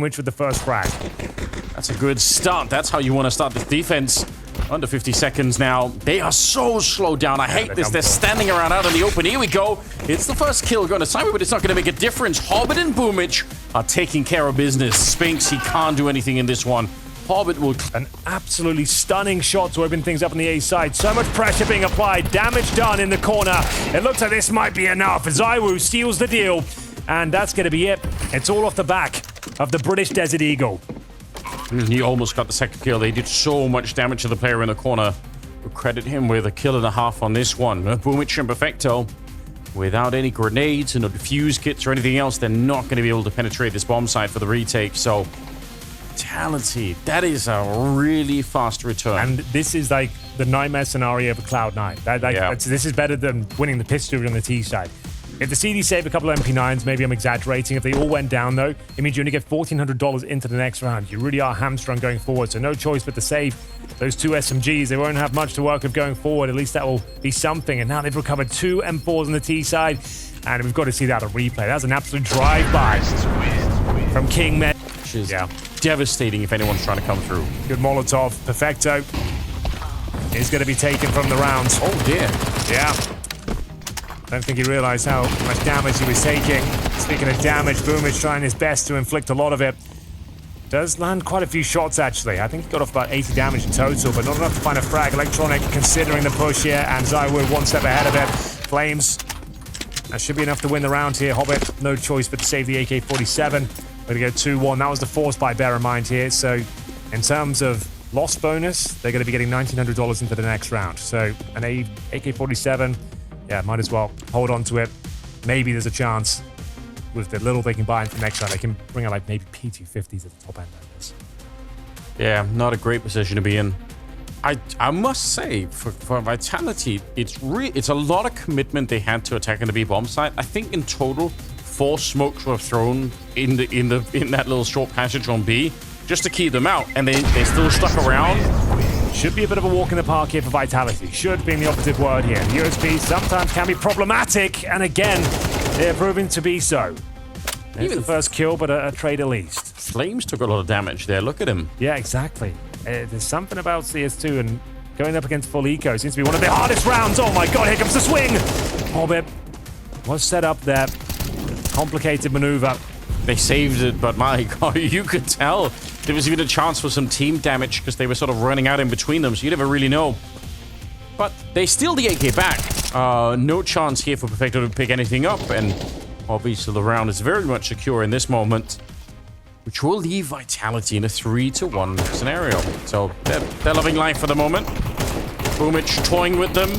Which with the first frag. That's a good start. That's how you want to start this defense. Under 50 seconds now. They are so slowed down. I hate this. They're standing around out in the open. Here we go. It's the first kill going to Simon, but it's not going to make a difference. Hobbit and Boomich are taking care of business. Spinks, he can't do anything in this one. Hobbit will... An absolutely stunning shot to open things up on the A side. So much pressure being applied. Damage done in the corner. It looks like this might be enough. Zywoo seals the deal. And that's going to be it. It's all off the back of the British Desert Eagle. He almost got the second kill. They did so much damage to the player in the corner. We'll credit him with a kill and a half on this one. Boomich and Perfecto, without any grenades and no defuse kits or anything else, they're not going to be able to penetrate this bomb site for the retake. So, Vitality, that is a really fast return. And this is like the nightmare scenario for Cloud9. This is better than winning the pistol on the T side. If the CD save a couple of MP9s, maybe I'm exaggerating. If they all went down, though, it means you only get $1,400 into the next round. You really are hamstrung going forward, so no choice but to save those two SMGs. They won't have much to work with going forward. At least that will be something. And now they've recovered 2 M4s on the T side, and we've got to see that on replay. That's an absolute drive-by from King Med. Which is devastating if anyone's trying to come through. Good Molotov. Perfecto is going to be taken from the rounds. Oh, dear. Yeah. I don't think he realized how much damage he was taking. Speaking of damage, Boomich trying his best to inflict a lot of it. Does land quite a few shots, actually. I think he got off about 80 damage in total, but not enough to find a frag. Electronic considering the push here, and Zywoo one step ahead of it. Flames. That should be enough to win the round here. Hobbit, no choice but to save the AK-47. We're going to go 2-1. That was the force buy, bear in mind here. So, in terms of loss bonus, they're going to be getting $1,900 into the next round. So, an AK-47... yeah, might as well hold on to it. Maybe there's a chance with the little they can buy in for next round. They can bring out like maybe P250s at the top end of this. Yeah, not a great position to be in. I must say, for Vitality, it's a lot of commitment they had to attacking the B bomb site. I think in total, 4 smokes were thrown in that little short passage on B just to keep them out, and they still stuck around. Should be a bit of a walk in the park here for Vitality. Should being the operative word here. The USP sometimes can be problematic, and again, they're proving to be so. There's the first kill, but a trade at least. Flames took a lot of damage there. Look at him. Yeah, exactly. There's something about CS2 and going up against full eco seems to be one of the hardest rounds. Oh my god, here comes the swing! Hobbit was set up there. Complicated maneuver. They saved it, but my god, you could tell there was even a chance for some team damage because they were sort of running out in between them, so you never really know. But they steal the AK back. No chance here for Perfecto to pick anything up, and obviously the round is very much secure in this moment, which will leave Vitality in a 3-1 scenario. So they're loving life for the moment. Boomich toying with them.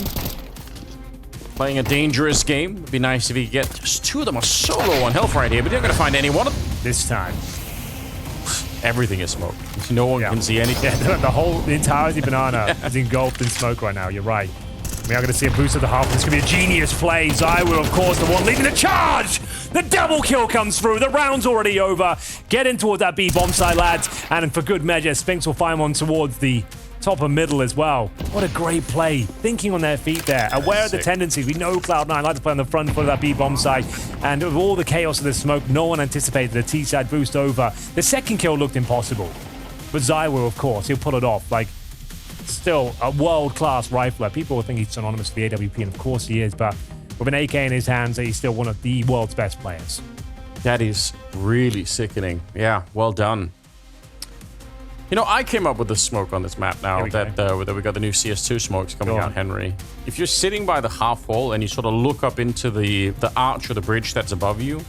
Playing a dangerous game. It'd be nice if he could get... Just 2 of them are so low on health right here, but they're going to find any one of them. This time. Everything is smoke. No one can see anything. Yeah, the entirety banana is engulfed in smoke right now. You're right. We are going to see a boost of the half. This could be a genius play. Zywoo, of course, the one leading the charge. The double kill comes through. The round's already over. Get in towards that B bomb site, lads. And for good measure, Spinks will find one towards the top and middle as well. What a great play. Thinking on their feet there. Aware of the tendencies. We know Cloud9 like to play on the front foot of that B bomb site. And with all the chaos of the smoke, no one anticipated the T side boost over. The second kill looked impossible. But Zywoo, of course, he'll pull it off. Like, still a world-class rifler. People will think he's synonymous with the AWP, and of course he is. But with an AK in his hands, he's still one of the world's best players. That is really sickening. Yeah, well done. You know, I came up with the smoke on this map now that we got the new CS2 smokes coming out, Henry. If you're sitting by the half wall and you sort of look up into the arch or the bridge that's above you,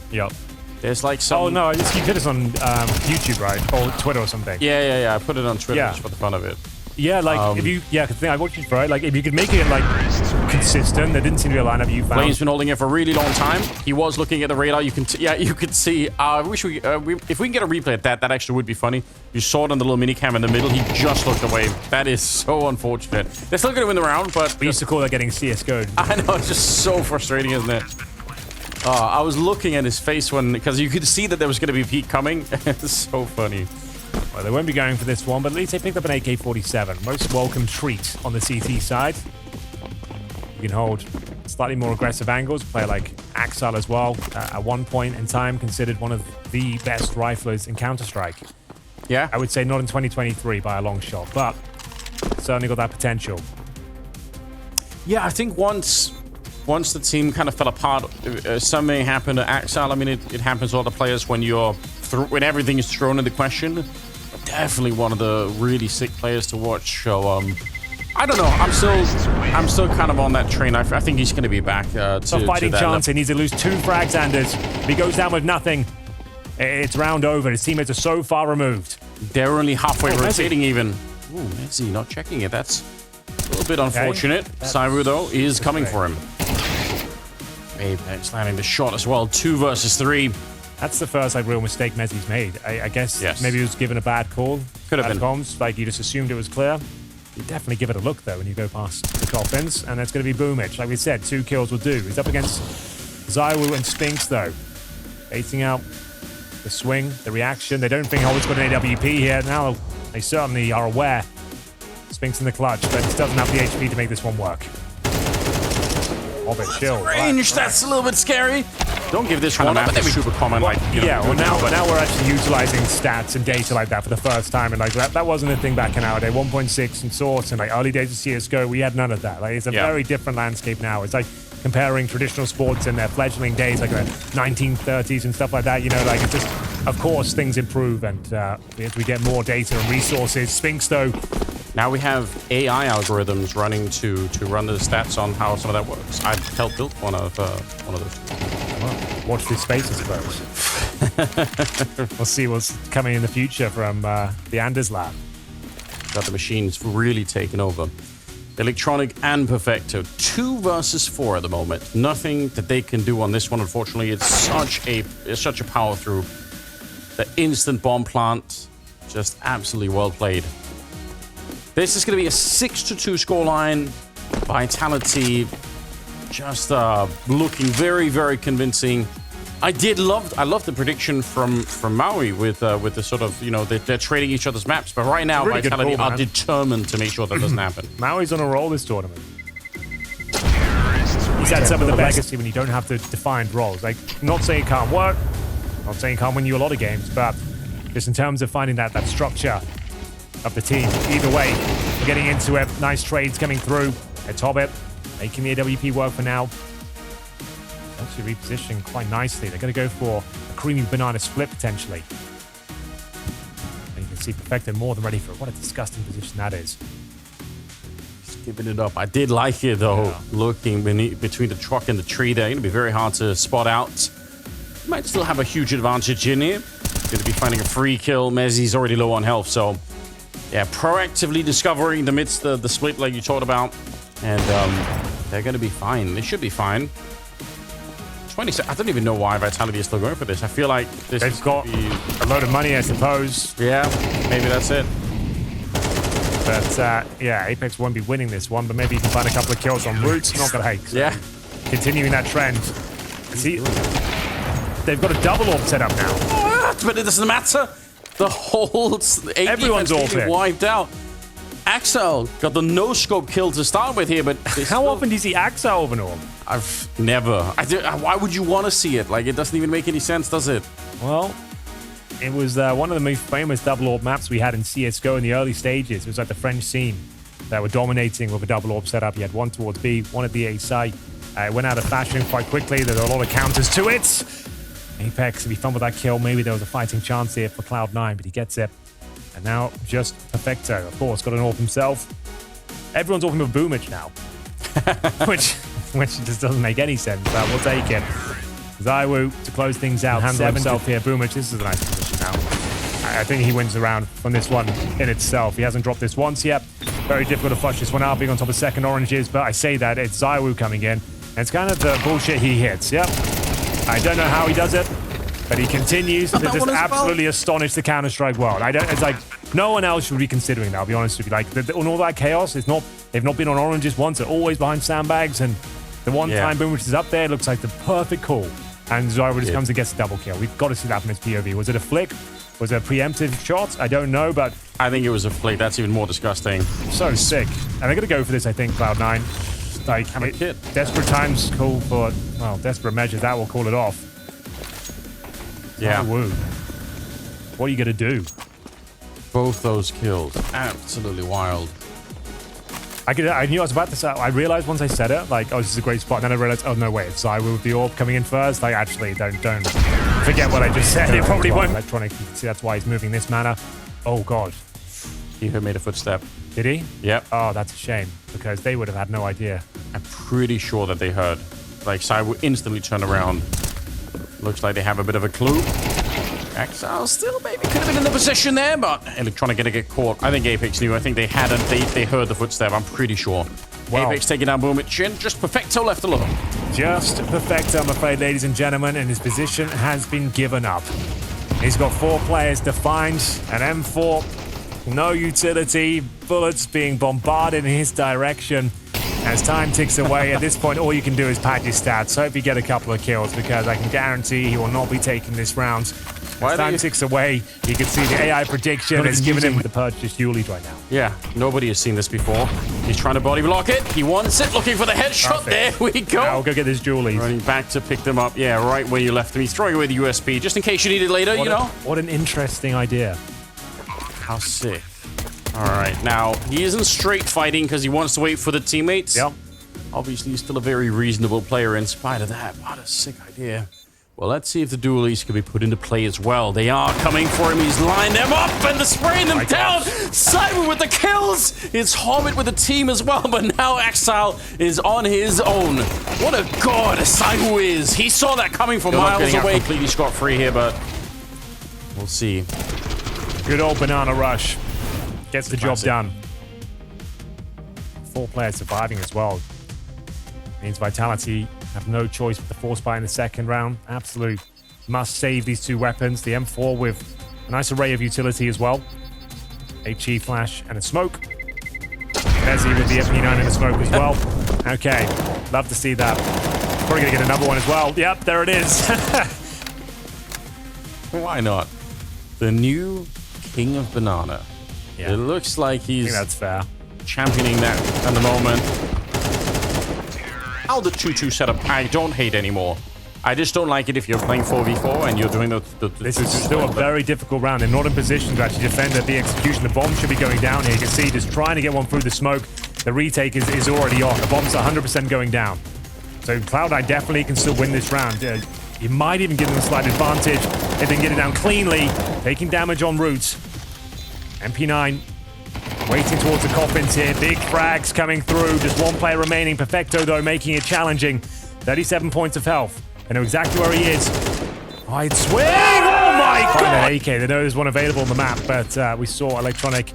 there's like some... Oh, no, you did this on YouTube, right? Or Twitter or something. Yeah. I put it on Twitter just for the fun of it. Yeah, like, if you... Yeah, because I watched it, right? Like, if you could make it, like, consistent, there didn't seem to be a lineup you found. Flame's been holding it for a really long time. He was looking at the radar. You can... you could see... if we can get a replay at that actually would be funny. You saw it on the little minicam in the middle. He just looked away. That is so unfortunate. They're still going to win the round, but... We used to call that getting CSGO'd. I know, it's just so frustrating, isn't it? I was looking at his face because you could see that there was going to be peak coming. It's so funny. Well, they won't be going for this one, but at least they picked up an AK-47. Most welcome treat on the CT side. You can hold slightly more aggressive angles, play like Axel as well, at one point in time considered one of the best riflers in Counter-Strike. Yeah. I would say not in 2023 by a long shot, but certainly got that potential. Yeah, I think once the team kind of fell apart, something happened to Axel. I mean, it happens to other players when when everything is thrown into question. Definitely one of the really sick players to watch. So, I don't know. I'm still kind of on that train. I think he's going to be back to a fighting that chance. He needs to lose 2 frags, Anders. If he goes down with nothing, it's round over. His teammates are so far removed. They're only halfway rotating Messi. even. Ooh, Messi not checking it. That's a little bit unfortunate. Sairu, though, is coming for him. Apex landing the shot as well. 2 versus 3. That's the first real mistake Messi's made. I guess maybe he was given a bad call. Could have been. Comms, like you just assumed it was clear. You definitely give it a look though when you go past the coffins, and that's going to be Boomich. Like we said, 2 kills will do. He's up against Zywu and Spinks though. Baiting out the swing, the reaction. They don't think, oh, it's got an AWP here. Now they certainly are aware. Spinks in the clutch, but he doesn't have the HP to make this one work. Chill. Range, that's a little bit scary. Don't give this one a super common like. Well, now we're actually utilizing stats and data like that for the first time, and like that wasn't a thing back in our day. 1.6 and Source and like early days of CS:GO, we had none of that. Like it's a very different landscape now. It's like comparing traditional sports in their fledgling days, like the 1930s and stuff like that. You know, like it's just, of course, things improve, and as we get more data and resources. Spinks though. Now we have AI algorithms running to run the stats on how some of that works. I've helped build one of those. Well, watch this space, I suppose. We'll see what's coming in the future from the Anders lab. Got the machines really taken over. Electronic and Perfecto. 2 versus 4 at the moment. Nothing that they can do on this one, unfortunately. It's such a power through. The instant bomb plant, just absolutely well played. This is going to be a 6-2 scoreline. Vitality just looking very, very convincing. I love the prediction from Maui with the sort of, you know, they're trading each other's maps. But right now, really Vitality are determined to make sure that doesn't happen. Maui's on a roll this tournament. He's had some of the legacy when you don't have to define roles. Like, not saying it can't work, not saying it can't win you a lot of games, but just in terms of finding that structure of the team. Either way, we're getting into it. Nice trades coming through. At Hobbit, making the AWP work for now. Actually repositioning quite nicely. They're going to go for a creamy banana split potentially. And you can see Perfecto more than ready for it. What a disgusting position that is. Just giving it up. I did like it though. Yeah. Looking between the truck and the tree there. Going to be very hard to spot out. Might still have a huge advantage in here. Going to be finding a free kill. Mezzi's already low on health, so yeah, proactively discovering amidst the split like you talked about. And they're going to be fine. They should be fine. 27. I don't even know why Vitality is still going for this. I feel like they've got a load of money, I suppose. Yeah, maybe that's it. But yeah, Apex won't be winning this one, but maybe you can find a couple of kills on Roots. Not going to hate. So yeah. Continuing that trend. See, they've got a double orb set up now. What? But it doesn't matter. The whole everyone's all wiped out. Axel got the no-scope kill to start with here, but how often do you see Axel over an orb? I've never. Why would you want to see it? Like, it doesn't even make any sense, does it? Well, it was one of the most famous double orb maps we had in CS:GO in the early stages. It was like the French scene that were dominating with a double orb setup. You had one towards B, one at the A site. It went out of fashion quite quickly. There were a lot of counters to it. Apex, if he fumbled that kill, maybe there was a fighting chance here for Cloud9, but he gets it. And now just Perfecto, of course, got an orb himself. Everyone's talking about Boomich now, which just doesn't make any sense, but we'll take it. Zywu to close things out, handle himself here. Boomich, this is a nice position now. I think he wins the round from this one in itself. He hasn't dropped this once yet. Very difficult to flush this one out, being on top of second oranges, but I say that, it's Zywu coming in. And it's kind of the bullshit he hits, yep. I don't know how he does it, but he continues to just absolutely astonish the Counter-Strike world. It's like no one else should be considering that, I'll be honest with you. Like, on all that chaos, they've not been on oranges once. They're always behind sandbags, and the one time Boomich is up there, it looks like the perfect call. And Zywu just comes and gets a double kill. We've got to see that from his POV. Was it a flick? Was it a preemptive shot? I don't know, but I think it was a flick. That's even more disgusting. So sick. And they're going to go for this, I think, Cloud9. like, Have a kit. desperate times call for, well, desperate measures. That will call it off. Yeah. Oh, woo. What are you going to do? Both those kills. Absolutely wild. I knew I was about to say, I realized once I said it, like, oh, this is a great spot. And then I realized, oh, no, wait, it's Zywoo with the orb coming in first. Like, actually, don't forget what I just said. It probably won't. Electronic, you can see that's why he's moving this manner. Oh, God. He made a footstep. Did he? Yep. Oh, that's a shame, because they would have had no idea. I'm pretty sure that they heard. Like, Zywoo instantly turned around. Looks like they have a bit of a clue. Exile still maybe could have been in the position there, but Electronic gonna get caught. I think Apex knew. I think they had they heard the footstep. I'm pretty sure. Wow. Apex taking down Boom at Chin. Just Perfecto left alone. Just Perfecto, I'm afraid, ladies and gentlemen, and his position has been given up. He's got 4 players to find, an M4, no utility, bullets being bombarded in his direction. As time ticks away, at this point, all you can do is pad your stats. Hope you get a couple of kills, because I can guarantee he will not be taking this round. As time ticks away, you can see the AI prediction is giving him the purchase Yuli's right now. Yeah, nobody has seen this before. He's trying to body block it. He wants it, looking for the headshot. Perfect. There we go. Now we'll go get this Julie. Running back to pick them up. Yeah, right where you left him. He's throwing away the USB, just in case you need it later, you know? What an interesting idea. How sick. All right, now, he isn't straight fighting because he wants to wait for the teammates. Yep. Obviously, he's still a very reasonable player in spite of that. What a sick idea. Well, let's see if the dualies can be put into play as well. They are coming for him. He's lined them up and they're spraying them down. Simon with the kills. It's Hobbit with the team as well, but now Exile is on his own. What a god Zywoo is. He saw that coming from miles away. Completely scot-free here, but we'll see. Good old banana rush. Gets the job done. 4 players surviving as well. Means Vitality have no choice but the force buy in the second round. Absolute must save these 2 weapons. The M4 with a nice array of utility as well. HE flash and a smoke. Mezzy with the MP9 and a smoke as well. Okay, love to see that. Probably gonna get another one as well. Yep, there it is. Why not? The new King of Banana. Yeah. It looks like he's I think that's fair. Championing that at the moment. How the 2-2 setup I don't hate anymore. I just don't like it if you're playing 4v4 and you're doing the This is still a very difficult round. They're not in position to actually defend the execution. The bomb should be going down here. You can see just trying to get one through the smoke. The retake is already on. The bomb's 100% going down. So Cloud9 definitely can still win this round. You might even give them a slight advantage if they can get it down cleanly. Taking damage en route. MP9 waiting towards the coffins here. Big frags coming through. Just 1 player remaining. Perfecto, though, making it challenging. 37 points of health. They know exactly where he is. Wide swing! Oh my god! AK. They know there's one available on the map, but we saw Electronic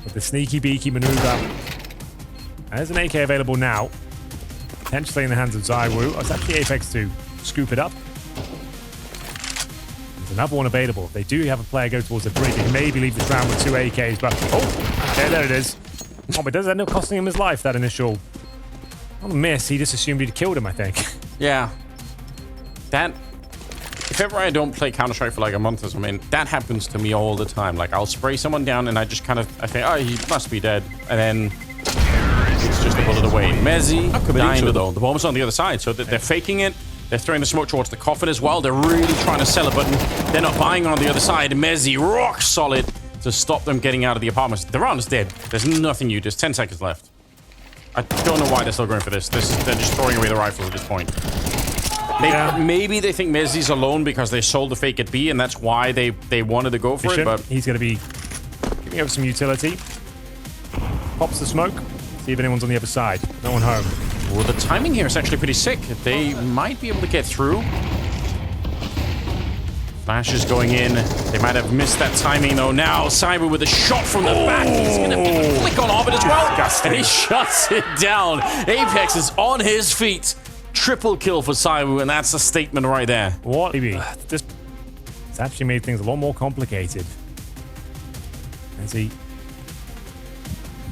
with the sneaky beaky maneuver. There's an AK available now. Potentially in the hands of Zywoo. Oh, it's actually Apex to scoop it up. There's another one available. They do have a player go towards the bridge. He can maybe leave this round with 2 AKs, but oh, there it is. Oh, but does that end up costing him his life, that initial not a miss? He just assumed he'd killed him, I think. Yeah. That, if ever I don't play Counter-Strike for like a month or something, that happens to me all the time. Like, I'll spray someone down and I just kind of, I think, oh, he must be dead. And then it's just a bullet away. Mezzy dying though. The bomb's on the other side, so they're faking it. They're throwing the smoke towards the coffin as well. They're really trying to sell it, but they're not buying on the other side. Mezzy rock solid to stop them getting out of the apartments. The round is dead. There's nothing you. There's 10 seconds left. I don't know why they're still going for this. They're just throwing away the rifles at this point. Maybe they think Mezzy's alone because they sold the fake at B, and that's why they wanted to go for it. But he's going to be giving over some utility. Pops the smoke. See if anyone's on the other side. No one home. Well, the timing here is actually pretty sick. They might be able to get through. Flash is going in. They might have missed that timing, though. Now, Cyber with a shot from the back. He's going to flick on Orbit as well. Disgusting. And he shuts it down. Apex is on his feet. Triple kill for Cyber, and that's a statement right there. What? Maybe. It's actually made things a lot more complicated. As he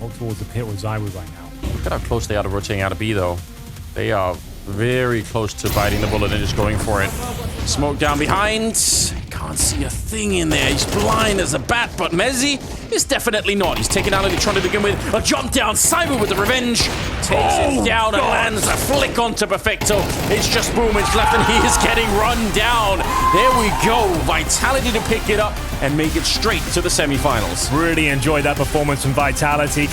walks towards the pit with Zywoo right now. Look at how close they are to rotating out of B, though. They are very close to biting the bullet and just going for it. Smoke down behind. Can't see a thing in there. He's blind as a bat, but Mezzy It's definitely not. He's taken out Electron to begin with. A jump down. Cyber with the revenge. Takes him down and lands a flick onto Perfecto. It's just Boomage left, and he is getting run down. There we go. Vitality to pick it up and make it straight to the semifinals. Really enjoyed that performance from Vitality.